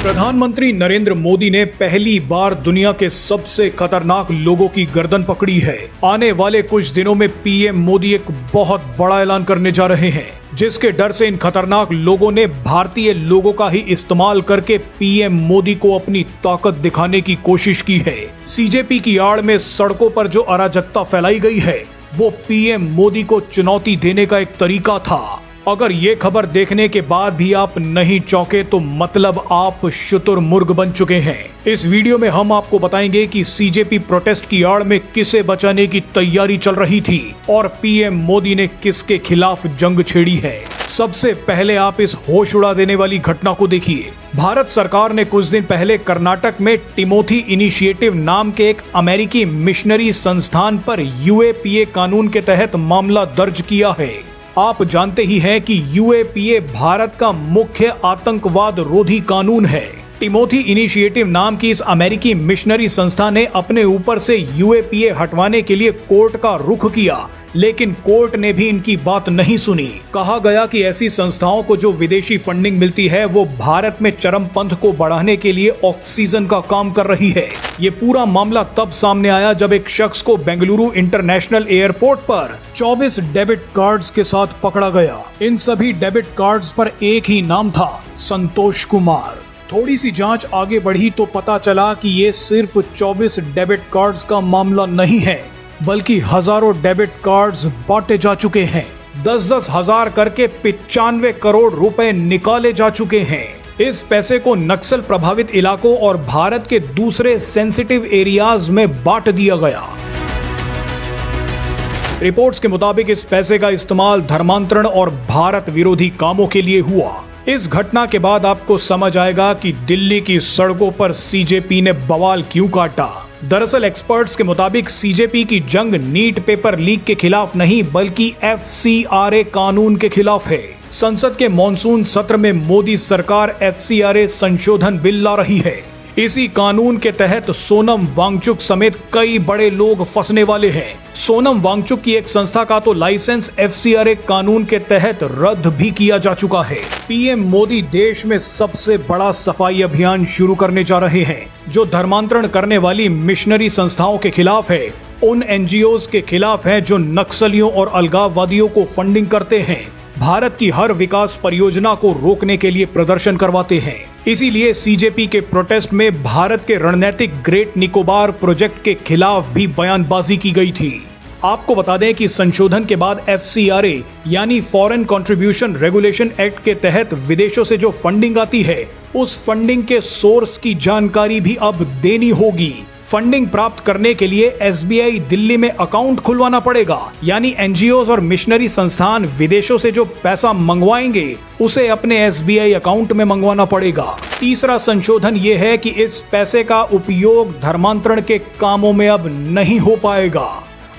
प्रधानमंत्री नरेंद्र मोदी ने पहली बार दुनिया के सबसे खतरनाक लोगों की गर्दन पकड़ी है। आने वाले कुछ दिनों में पीएम मोदी एक बहुत बड़ा ऐलान करने जा रहे हैं, जिसके डर से इन खतरनाक लोगों ने भारतीय लोगों का ही इस्तेमाल करके पीएम मोदी को अपनी ताकत दिखाने की कोशिश की है। सीजेपी की आड़ में सड़कों पर जो अराजकता फैलाई गई है, वो पीएम मोदी को चुनौती देने का एक तरीका था। अगर ये खबर देखने के बाद भी आप नहीं चौंके तो मतलब आप शुतुरमुर्ग बन चुके हैं। इस वीडियो में हम आपको बताएंगे कि सीजेपी प्रोटेस्ट की आड़ में किसे बचाने की तैयारी चल रही थी और पीएम मोदी ने किसके खिलाफ जंग छेड़ी है। सबसे पहले आप इस होश उड़ा देने वाली घटना को देखिए। भारत सरकार ने कुछ दिन पहले कर्नाटक में टिमोथी इनिशिएटिव नाम के एक अमेरिकी मिशनरी संस्थान पर यूएपीए कानून के तहत मामला दर्ज किया है। आप जानते ही हैं कि यूएपीए भारत का मुख्य आतंकवाद रोधी कानून है। टिमोथी इनिशिएटिव नाम की इस अमेरिकी मिशनरी संस्था ने अपने ऊपर से यूएपीए हटवाने के लिए कोर्ट का रुख किया, लेकिन कोर्ट ने भी इनकी बात नहीं सुनी। कहा गया कि ऐसी संस्थाओं को जो विदेशी फंडिंग मिलती है, वो भारत में चरमपंथ को बढ़ाने के लिए ऑक्सीजन का काम कर रही है। ये पूरा मामला तब सामने आया जब एक शख्स को बेंगलुरु इंटरनेशनल एयरपोर्ट पर 24 डेबिट कार्ड्स के साथ पकड़ा गया। इन सभी डेबिट कार्ड्स पर एक ही नाम था, संतोष कुमार। थोड़ी सी जांच आगे बढ़ी तो पता चला कि ये सिर्फ 24 डेबिट कार्ड्स का मामला नहीं है, बल्कि हजारों डेबिट कार्ड्स बांटे जा चुके हैं। 10-10 हजार करके 95 करोड़ रुपए निकाले जा चुके हैं। इस पैसे को नक्सल प्रभावित इलाकों और भारत के दूसरे सेंसिटिव एरियाज में बांट दिया गया। रिपोर्ट्स के मुताबिक इस पैसे का इस्तेमाल धर्मांतरण और भारत विरोधी कामों के लिए हुआ। इस घटना के बाद आपको समझ आएगा कि दिल्ली की सड़कों पर सीजेपी ने बवाल क्यों काटा। दरअसल एक्सपर्ट्स के मुताबिक सीजेपी की जंग नीट पेपर लीक के खिलाफ नहीं, बल्कि एफसीआरए कानून के खिलाफ है। संसद के मॉनसून सत्र में मोदी सरकार एफसीआरए संशोधन बिल ला रही है। इसी कानून के तहत सोनम वांगचुक समेत कई बड़े लोग फंसने वाले हैं। सोनम वांगचुक की एक संस्था का तो लाइसेंस एफसीआरए कानून के तहत रद्द भी किया जा चुका है। पीएम मोदी देश में सबसे बड़ा सफाई अभियान शुरू करने जा रहे हैं, जो धर्मांतरण करने वाली मिशनरी संस्थाओं के खिलाफ है, उन एनजीओज के खिलाफ है जो नक्सलियों और अलगाववादियों को फंडिंग करते हैं, भारत की हर विकास परियोजना को रोकने के लिए प्रदर्शन करवाते हैं। इसीलिए सीजेपी के प्रोटेस्ट में भारत के रणनीतिक ग्रेट निकोबार प्रोजेक्ट के खिलाफ भी बयानबाजी की गई थी। आपको बता दें कि संशोधन के बाद एफसीआरए यानी फॉरेन कंट्रीब्यूशन रेगुलेशन एक्ट के तहत विदेशों से जो फंडिंग आती है, उस फंडिंग के सोर्स की जानकारी भी अब देनी होगी। फंडिंग प्राप्त करने के लिए एसबीआई दिल्ली में अकाउंट खुलवाना पड़ेगा, यानी एनजीओज और मिशनरी संस्थान विदेशों से जो पैसा मंगवाएंगे उसे अपने एसबीआई अकाउंट में मंगवाना पड़ेगा। तीसरा संशोधन ये है कि इस पैसे का उपयोग धर्मांतरण के कामों में अब नहीं हो पाएगा।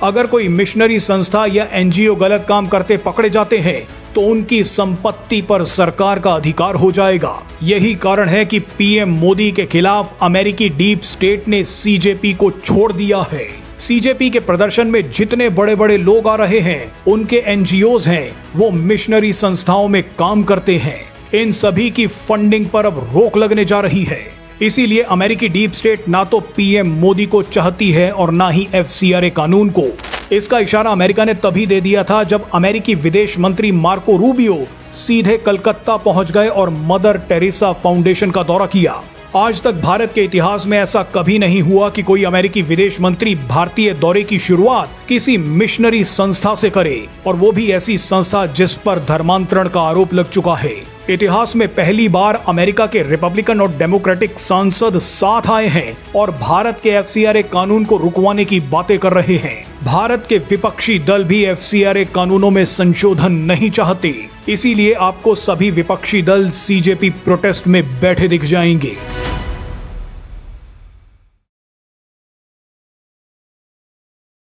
अगर कोई मिशनरी संस्था या एनजीओ गलत काम करते पकड़े जाते हैं तो उनकी संपत्ति पर सरकार का अधिकार हो जाएगा। यही कारण है कि पीएम मोदी के खिलाफ अमेरिकी डीप स्टेट ने सीजेपी को छोड़ दिया है। सीजेपी के प्रदर्शन में जितने बड़े बड़े लोग आ रहे हैं, उनके एनजीओज हैं, वो मिशनरी संस्थाओं में काम करते हैं। इन सभी की फंडिंग पर अब रोक लगने जा रही है। इसीलिए अमेरिकी डीप स्टेट ना तो पीएम मोदी को चाहती है और ना ही एफसीआरए कानून को। इसका इशारा अमेरिका ने तभी दे दिया था जब अमेरिकी विदेश मंत्री मार्को रूबियो सीधे कलकत्ता पहुंच गए और मदर टेरेसा फाउंडेशन का दौरा किया। आज तक भारत के इतिहास में ऐसा कभी नहीं हुआ कि कोई अमेरिकी विदेश मंत्री भारतीय दौरे की शुरुआत किसी मिशनरी संस्था से करे, और वो भी ऐसी संस्था जिस पर धर्मांतरण का आरोप लग चुका है। इतिहास में पहली बार अमेरिका के रिपब्लिकन और डेमोक्रेटिक सांसद साथ आए हैं और भारत के एफसीआरए कानून को रुकवाने की बातें कर रहे हैं। भारत के विपक्षी दल भी एफसीआरए कानूनों में संशोधन नहीं चाहते। इसीलिए आपको सभी विपक्षी दल सीजेपी प्रोटेस्ट में बैठे दिख जाएंगे।